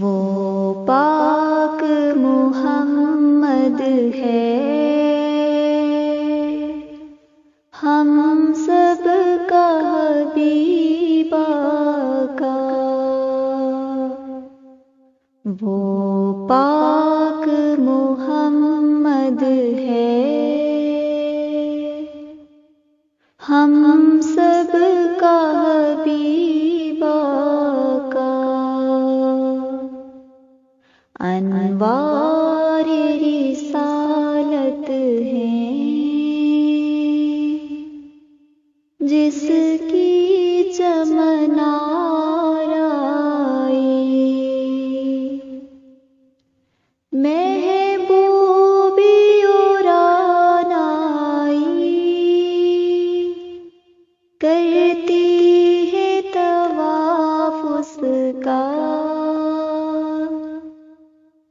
وہ پاک محمد ہے، ہم سب کا حبیب آقا۔ وہ پاک محمد ہے، ہم سب کا حبیب آقا۔ انوار رسالت ہیں جس کی چمن آرائی، محبوبی اورانائی، کرتی ہے طواف اس کا،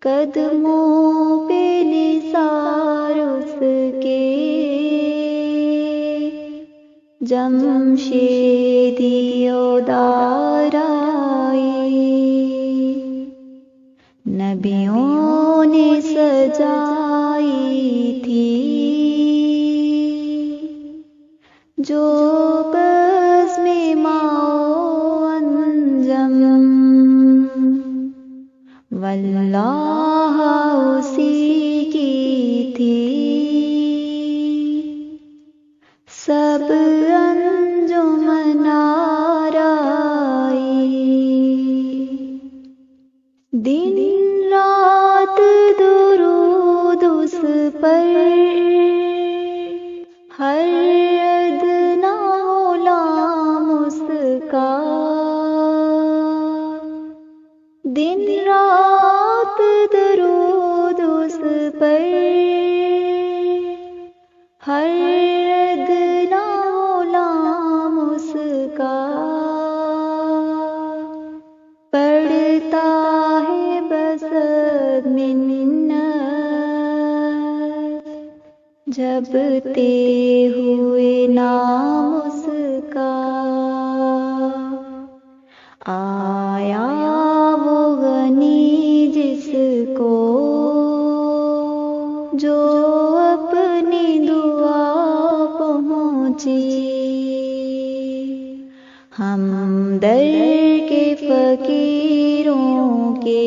قدموں پہ نثار اس کے، جمشیدی دارائی۔ نبیوں نے سجائی تھی جو بزم ماؤ انجم، واللہ اسی کی تھی سب انجمن آرائی۔ دن رات درود اس پر، ہر ادنا غلام اس کا، دن رات درود اس پر، ہر ادنا غلام اس کا، پڑھتا ہے بصد منت جپتے ہوئے نام اس کا۔ آیا وہ غنی جس کو جو اپنی دعا پہنچی، ہم در کے فقیروں کے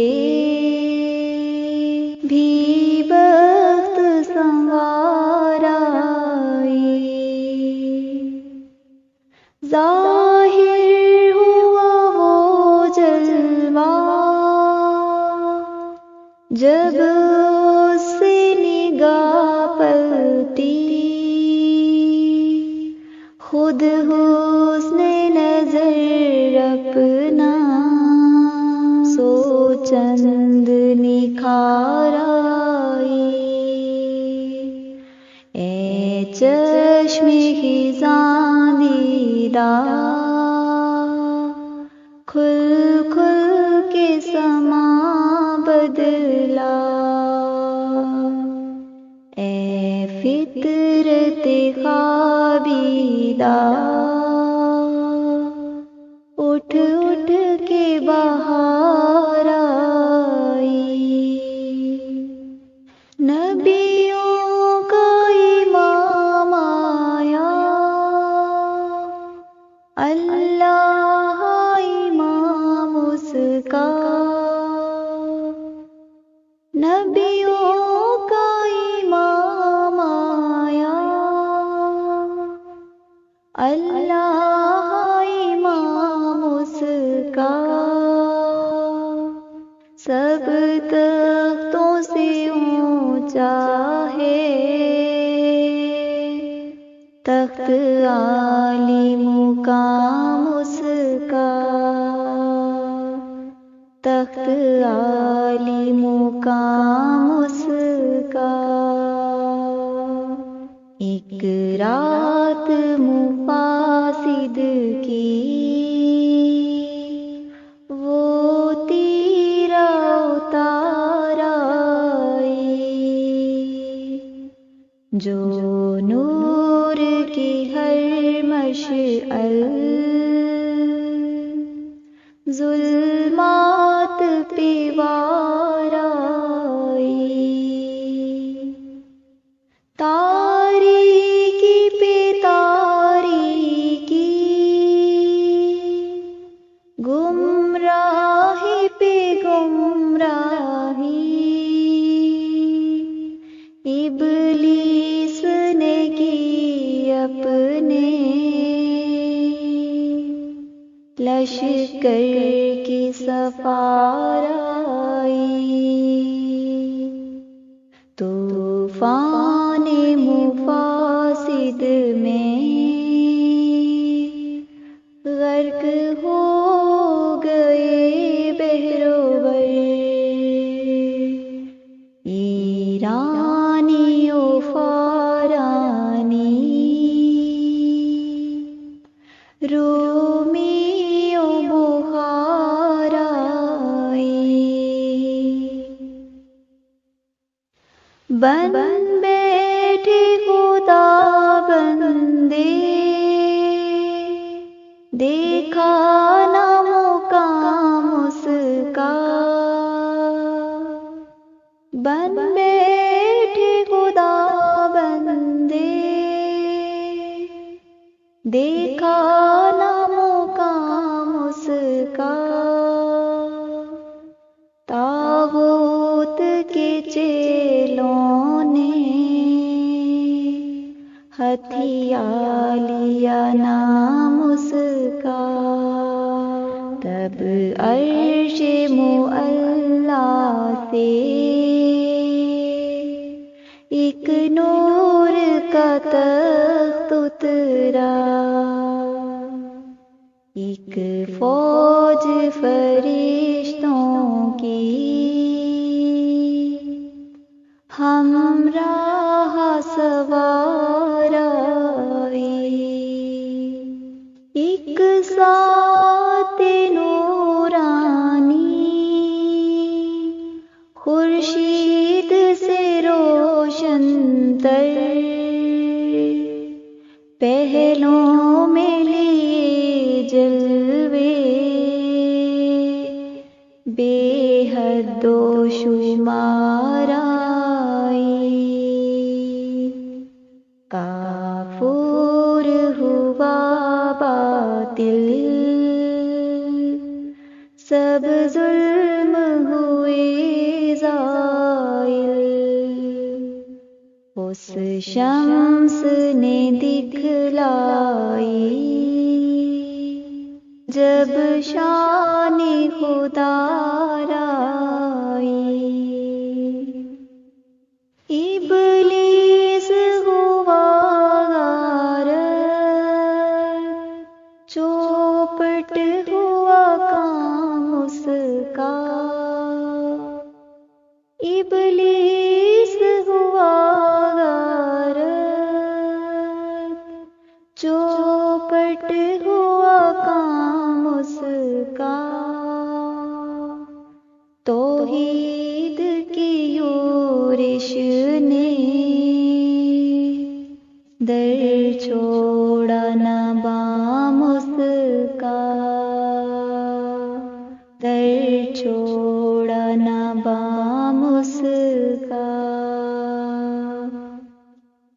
بھی بخت سنوار آئی۔ ظاہر ہوا وہ جلوہ جب اس سے نگاہ پلٹی، خود حسن نظر اپنا سو چند نکھار آئی۔ اے چشم خزاں دیدار، کھل کھل کے سما بدلا، اے فطرت خوابیدہ، اٹھ اٹھ کے بہار آئی۔ نبیوں کا امام آیا، اللہ امام اس کا، نبیوں کا امام آیا، اللہ امام اس کا، سب تختوں سے اونچا ہے تخت عالی مقام اس کا، تخت عالی مقام اس کا۔ ایک رات مفاسد کی وہ تیرا اتار آئی، جو نور کی ہر مشعل ظلمات پہ کر کے سفار آئی، طوفان مفاسد میں غرق ہو گئے بحر و بر، ایرانی و فارانی، رومی و بخارائی، بن بیٹھے خدا بندے، دیکھا نہ مقام اس کا، بن بیٹھے خدا بندے، دیکھا نہ مقام اس کا، طاغوت کے چیلوں نے ہتھیا لیا نام اس کا، تب عرش معلا سے ایک نور کا تخت اترا، ایک فوج فرشتوں کی ہمراہ سوار آئی، ایک ساتھ نورانی خورشید سے روشن تر، پہلوں میں لیے جلوے بے حد و شمار آئی، کافور ہوا باطل، سب ظلم ہوئے زائل، اس شمس نے دکھلائی جب شان خدا آئی، ابلیس ہوا غارت، چوپٹ ہوا کام اس کا، ابلیس ہوا غارت، چوپٹ ہوا کام اس کا، توحید کی یورش نے در چھوڑا نہ بام اس کا، در چھوڑا نہ بام اس کا،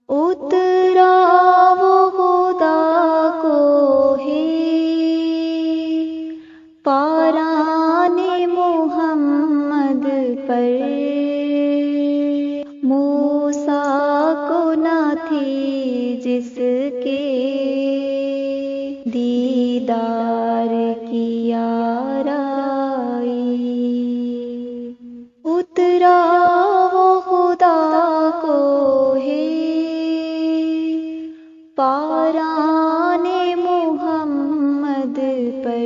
اترا وہ خدا کو ہے پاران محمد پر، موسیٰ کو نہ تھی جس کے دیدار کی آرائی، اترا وہ خدا کو ہے پاران محمد پر،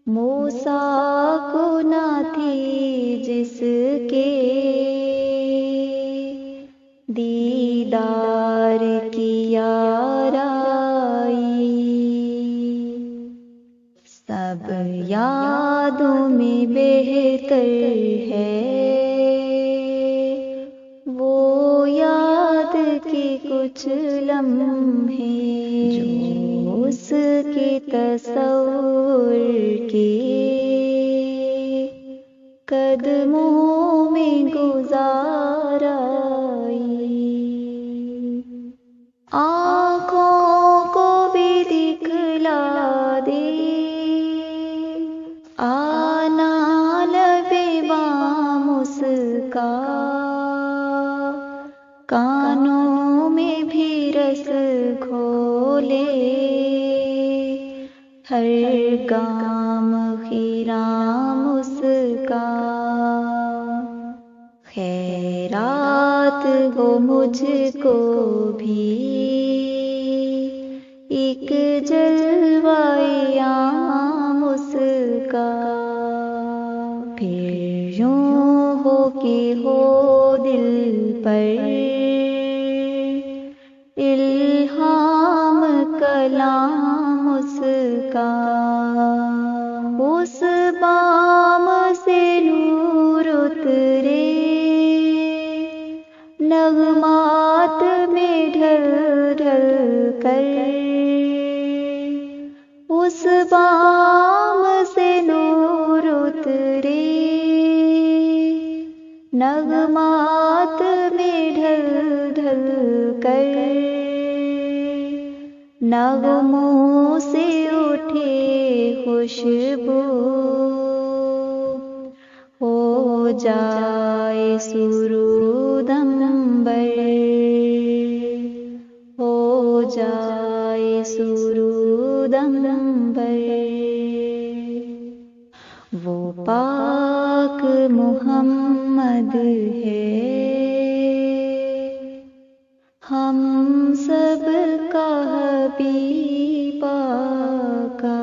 موسیٰ کو نہ تھی جس کے دیدار کی آرائی، سب یادوں میں بہتر ہے وہ یاد کے کچھ لمحے، جو اس کے تصور کے قدموں میں گزارائی، آنکھوں کو بھی دکھلا دے آنا لبے بام اس کا، کانوں میں بھی رس گھولے ہر گام خیرام اس کا، خیرات ہو مجھ کو بھی ایک جلوہ عام اس کا، پھر یوں ہو کہ ہو دل پر الہام کلام اس کا، اس بام سے نور اترے نغمات میں ڈھل ڈھل کر، اس بام سے نور اترے نغمات میں ڈھل ڈھل کر، نغموں سے اٹھے خوشبو، ہو جائے سرود عنبر، ہو جائے سرود عنبر، وہ پاک محمد ہے ہم سب کا حبیب آقا،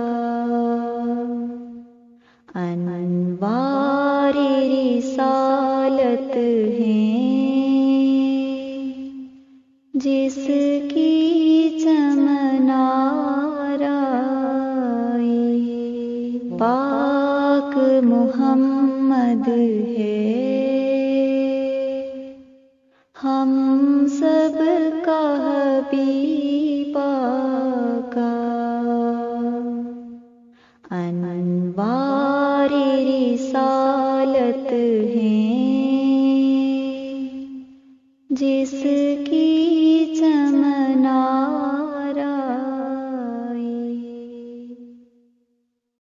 انوار رسالت ہیں جس کی چمن آرائی، پاک محمد ہے ہم سب کا حبیب آقا۔